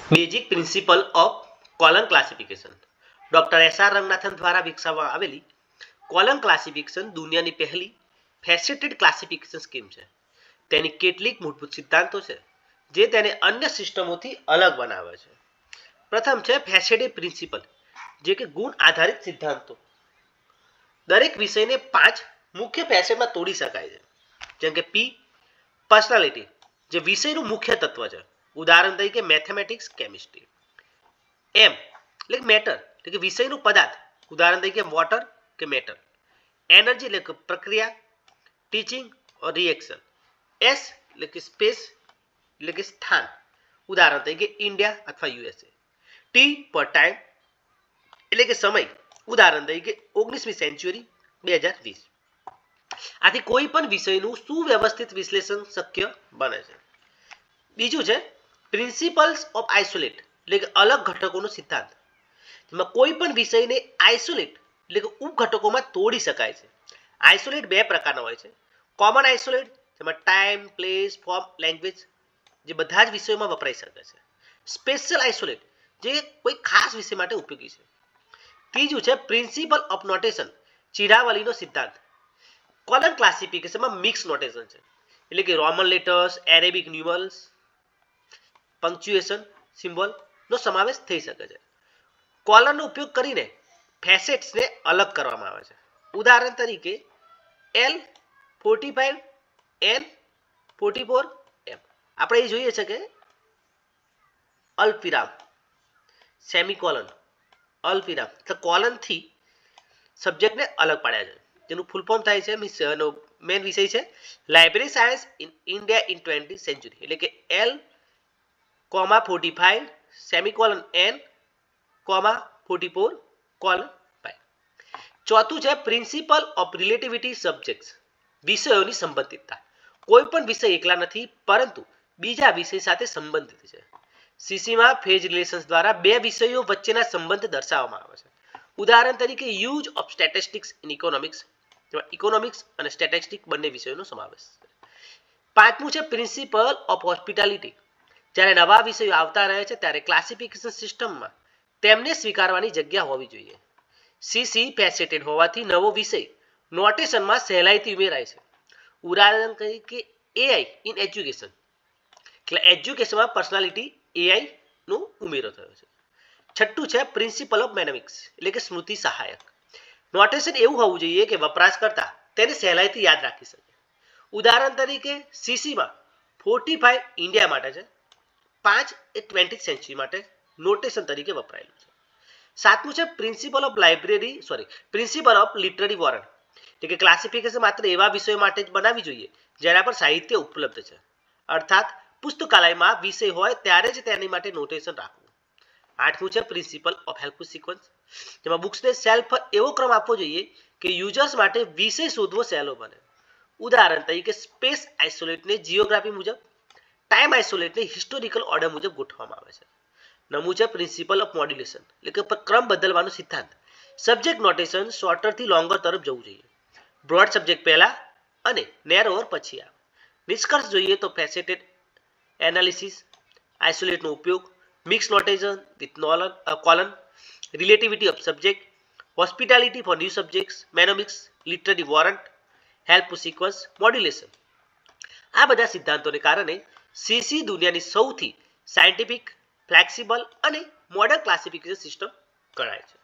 Basic principle of colon classification doctor S R. Ranganathan દ્વારા વિકસાવવામાં આવેલી કોલમ ક્લાસિફિકેશન દુનિયાની પહેલી ફેસેટેડ ક્લાસિફિકેશન સ્કીમ છે. તેની કેટલીક મૂળભૂત સિદ્ધાંતો છે જે તેને અન્ય સિસ્ટમોથી અલગ બનાવે છે. પ્રથમ છે ફેસેટેડ પ્રિન્સિપલ, જે કે ગુણ આધારિત સિદ્ધાંતો. દરેક વિષયને 5 મુખ્ય ફેસેટમાં તોડી શકાય છે. જેમ કે પી પર્સનાલિટી, જે વિષયનું મુખ્ય તત્વ છે. ઉદાહરણ તરીકે મેથેમેટિક્સ, કેમિસ્ટ્રી. એમ એટલે મેટર, એટલે કે વિષયનું પદાર્થ. ઉદાહરણ તરીકે વોટર કે મેટર. એનર્જી એટલે કે પ્રક્રિયા, ટીચિંગ ઓર રિએક્શન. એસ એટલે કે સ્પેસ, એટલે કે સ્થાન. ઉદાહરણ તરીકે ઇન્ડિયા અથવા યુએસએ. ટી પર ટાઈમ એટલે કે સમય. ઉદાહરણ તરીકે 19મી સેન્ચુરી 2020. આથી કોઈ પણ વિષયનું સુવ્યવસ્થિત વિશ્લેષણ શક્ય બને છે. બીજું છે પ્રિન્સિપલ્સ ઓફ આઇસોલેટ, એટલે કે અલગ ઘટકોનો સિદ્ધાંત. જેમાં કોઈ પણ વિષયને આઇસોલેટ એટલે કે ઉપઘટકોમાં તોડી શકાય છે. આઇસોલેટ 2 પ્રકારના હોય છે. કોમન આઇસોલેટ, જેમાં ટાઈમ, પ્લેસ, ફોર્મ, લેંગ્વેજ જે બધા જ વિષયોમાં વપરાઈ શકે છે. સ્પેશિયલ આઇસોલેટ, જે કોઈ ખાસ વિષય માટે ઉપયોગી છે. ત્રીજું છે પ્રિન્સિપલ ઓફ નોટેશન, ચિરાવલીનો સિદ્ધાંત. કોલમ ક્લાસિફિકેશનમાં મિક્સ નોટેશન છે, એટલે કે રોમન લેટર્સ, એરેબિક ન્યુમરલ્સ, પંક્ચ્યુએશન સિમ્બોલનો સમાવેશ થઈ શકે છે. કોલમનો ઉપયોગ કરીને ફેસેટ્સને અલગ કરવામાં આવે છે. ઉદાહરણ તરીકે L45 N44 M. આપણે એ જોઈએ છે કે અલ્પવિરામ, સેમિકોલન, અલ્પવિરામ એટલે કોલનથી સબ્જેક્ટને અલગ પાડ્યા છે. જેનું ફૂલ ફોર્મ થાય છે મેન વિષય છે library science in India in 20th century, એટલે કે L,45 સેમિકોલન N,44 કોલન 5. ચોથું છે પ્રિન્સિપલ ઓફ રિલેટિવિટી સબ્જેક્ટ્સ, વિષયોની સંબંધિતતા. કોઈ પણ વિષય એકલા નથી, પરંતુ બીજા વિષય સાથે સંબંધિત છે. સીસીમાં ફેજ રિલેશન્સ દ્વારા 2 વિષયો વચ્ચેના સંબંધ દર્શાવવામાં આવે છે. ઉદાહરણ તરીકે use of statistics in economics, જેમાં ઇકોનોમિક્સ અને સ્ટેટિસ્ટિક્સ બંને વિષયોનો સમાવેશ છે. પાંચમું છે પ્રિન્સિપલ ઓફ હોસ્પિટાલિટી. જ્યારે નવા વિષયો આવતા રહે છે ત્યારે ક્લાસિફિકેશન સિસ્ટમમાં તેમને સ્વીકારવાની જગ્યા હોવી જોઈએ. સીસી ફેસેટેડ હોવાથી નવો વિષય નોટેશનમાં સહેલાઈથી ઉમેરાય છે. ઉદાહરણ તરીકે એઆઈ ઇન એજ્યુકેશન, એટલે એજ્યુકેશનમાં પર્સનાલિટી એઆઈ નો ઉમેરો થયો છે. છઠ્ઠું છે પ્રિન્સિપલ ઓફ મેનેમિક્સ, એટલે કે સ્મૃતિ સહાયક. નોટેશન એવું હોવું જોઈએ કે વપરાશકર્તા તેને સહેલાઈથી યાદ રાખી શકે. ઉદાહરણ તરીકે સીસીમાં 45 ઇન્ડિયા માટે છે, 5 એ 20th સેન્ચુરી માટે નોટેશન તરીકે વપરાયેલું છે. સાતમું છે પ્રિન્સિપલ ઓફ લિટરરી વોરંટ, એટલે કે ક્લાસિફિકેશન માત્ર એવા વિષયો માટે જ બનાવવી જોઈએ જેના પર સાહિત્ય ઉપલબ્ધ છે. અર્થાત પુસ્તકાલયમાં વિષય હોય ત્યારે જ તેની માટે નોટેશન રાખવું. આઠમું છે પ્રિન્સિપલ ઓફ હેલ્પફુલ સિક્વન્સ, જેમાં બુક્સને સેલ્ફ એવો ક્રમ આપવો જોઈએ કે યુઝર્સ માટે વિષય શોધવો સહેલો બને. ઉદાહરણ તરીકે સ્પેસ આઇસોલેટને જીઓગ્રાફી મુજબ, ટાઈમ આઇસોલેટને હિસ્ટોરિકલ ઓર્ડર મુજબ ગોઠવવામાં આવે છે. નવમું છે પ્રિન્સિપલ ઓફ મોડ્યુલેશન, એટલે કે ક્રમ બદલવાનો સિદ્ધાંત. સબ્જેક્ટ નોટેશન શોર્ટરથી લોંગર તરફ જવું જોઈએ. બ્રોડ સબ્જેક્ટ પહેલા અને નેરોઅર પછી આવે. નિષ્કર્ષ જોઈએ તો ફેસેટેડ એનાલિસિસ, આઇસોલેટનો ઉપયોગ, mix notation with colon, relativity of subject, hospitality for new subjects, mnemonics, literary warrant, helpful sequence, modulation. આ બધા સિદ્ધાંતોને કારણે સીસી દુનિયાની સૌથી સાયન્ટિફિક, ફ્લેક્સિબલ અને મોડર્ન ક્લાસિફિકેશન સિસ્ટમ ગણાય છે.